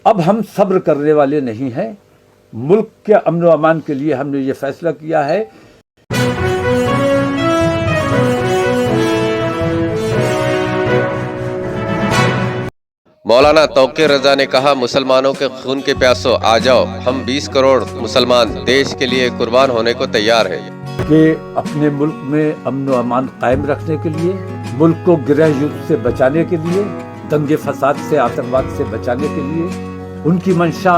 अब हम सब्र करने वाले नहीं हैं। मुल्क के अमन व अमान के लिए हमने ये फैसला किया है। मौलाना तौकीर रजा ने कहा, मुसलमानों के खून के प्यासों आ जाओ, हम 20 करोड़ मुसलमान देश के लिए कुर्बान होने को तैयार है। कि अपने मुल्क में अमन व अमान कायम रखने के लिए, मुल्क को गृह युद्ध से बचाने के लिए, दंगे फसाद से, आतंकवाद से बचाने के लिए उनकी मंशा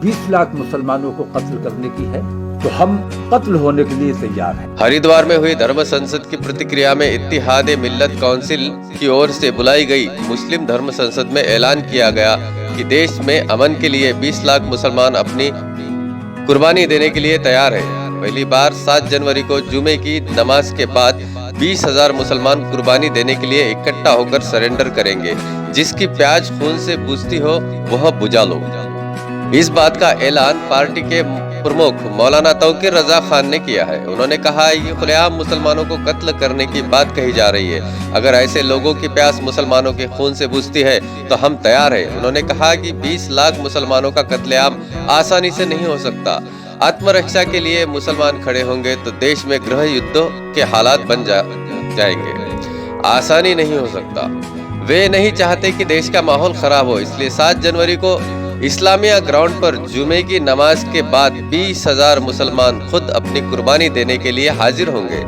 20 लाख मुसलमानों को कत्ल करने की है, तो हम कत्ल होने के लिए तैयार हैं। हरिद्वार में हुई धर्म संसद की प्रतिक्रिया में इत्तिहाद मिल्लत काउंसिल की ओर से बुलाई गई मुस्लिम धर्म संसद में ऐलान किया गया कि देश में अमन के लिए 20 लाख मुसलमान अपनी कुर्बानी देने के लिए तैयार है। पहली बार 7 जनवरी को जुमे की नमाज के बाद 20,000 मुसलमान कुर्बानी देने के लिए इकट्ठा होकर सरेंडर करेंगे। जिसकी प्याज खून से बुझती हो वह बुझा लो। इस बात का ऐलान पार्टी के प्रमुख मौलाना तौकीर रजा खान ने किया है। उन्होंने कहा है कि खुलेआम मुसलमानों को कत्ल करने की बात कही जा रही है। अगर ऐसे लोगों की प्यास मुसलमानों के खून से बुझती है तो हम तैयार हैं। उन्होंने कहा कि 20 लाख मुसलमानों का कत्लेआम आसानी से नहीं हो सकता। आत्मरक्षा के लिए मुसलमान खड़े होंगे तो देश में गृह युद्धों के हालात बन जाएंगे। आसानी नहीं हो सकता। वे नहीं चाहते कि देश का माहौल खराब हो, इसलिए 7 जनवरी को इस्लामिया ग्राउंड पर जुमे की नमाज के बाद 20,000 मुसलमान खुद अपनी कुर्बानी देने के लिए हाजिर होंगे।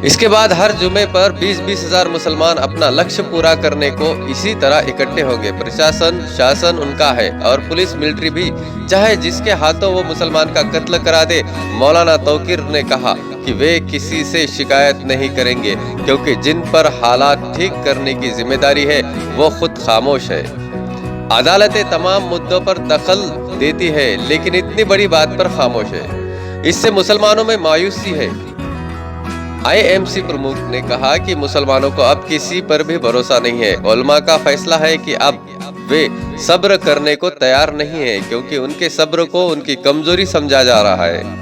इसके बाद हर जुमे पर 20-20 हजार मुसलमान अपना लक्ष्य पूरा करने को इसी तरह इकट्ठे होंगे। प्रशासन शासन उनका है और पुलिस मिलिट्री भी, चाहे जिसके हाथों वो मुसलमान का कत्ल करा दे। मौलाना तौकीर ने कहा कि वे किसी से शिकायत नहीं करेंगे, क्योंकि जिन पर हालात ठीक करने की जिम्मेदारी है वो खुद खामोश है। अदालतें तमाम मुद्दों पर दखल देती है, लेकिन इतनी बड़ी बात पर खामोश है। इससे मुसलमानों में मायूसी है। IMC प्रमुख ने कहा कि मुसलमानों को अब किसी पर भी भरोसा नहीं है। उलमा का फैसला है कि अब वे सब्र करने को तैयार नहीं है, क्योंकि उनके सब्र को उनकी कमजोरी समझा जा रहा है।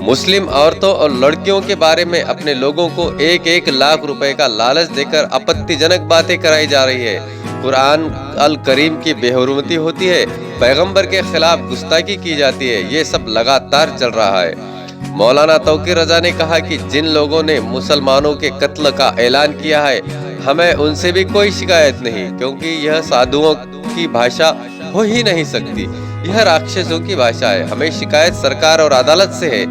मुस्लिम औरतों और लड़कियों के बारे में अपने लोगों को 1-1 लाख रुपए का लालच देकर आपत्तिजनक बातें कराई जा रही है। कुरान अल करीम की बेहुरमती होती है, पैगंबर के खिलाफ गुस्ताखी की जाती है। ये सब लगातार चल रहा है। मौलाना तौकीर रजा ने कहा कि जिन लोगों ने मुसलमानों के कत्ल का ऐलान किया है, हमें उनसे भी कोई शिकायत नहीं, क्योंकि यह साधुओं की भाषा हो ही नहीं सकती। यह राक्षसों की भाषा है। हमें शिकायत सरकार और अदालत से है।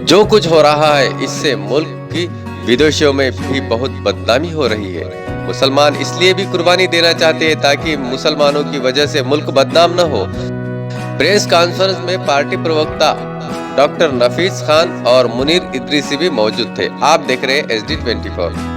जो कुछ हो रहा है इससे मुल्क की विदेशों में भी बहुत बदनामी हो रही है। मुसलमान इसलिए भी कुर्बानी देना चाहते हैं ताकि मुसलमानों की वजह से मुल्क बदनाम न हो। प्रेस कॉन्फ्रेंस में पार्टी प्रवक्ता डॉक्टर नफीस खान और मुनीर इदरीसी भी मौजूद थे। आप देख रहे हैं SD24।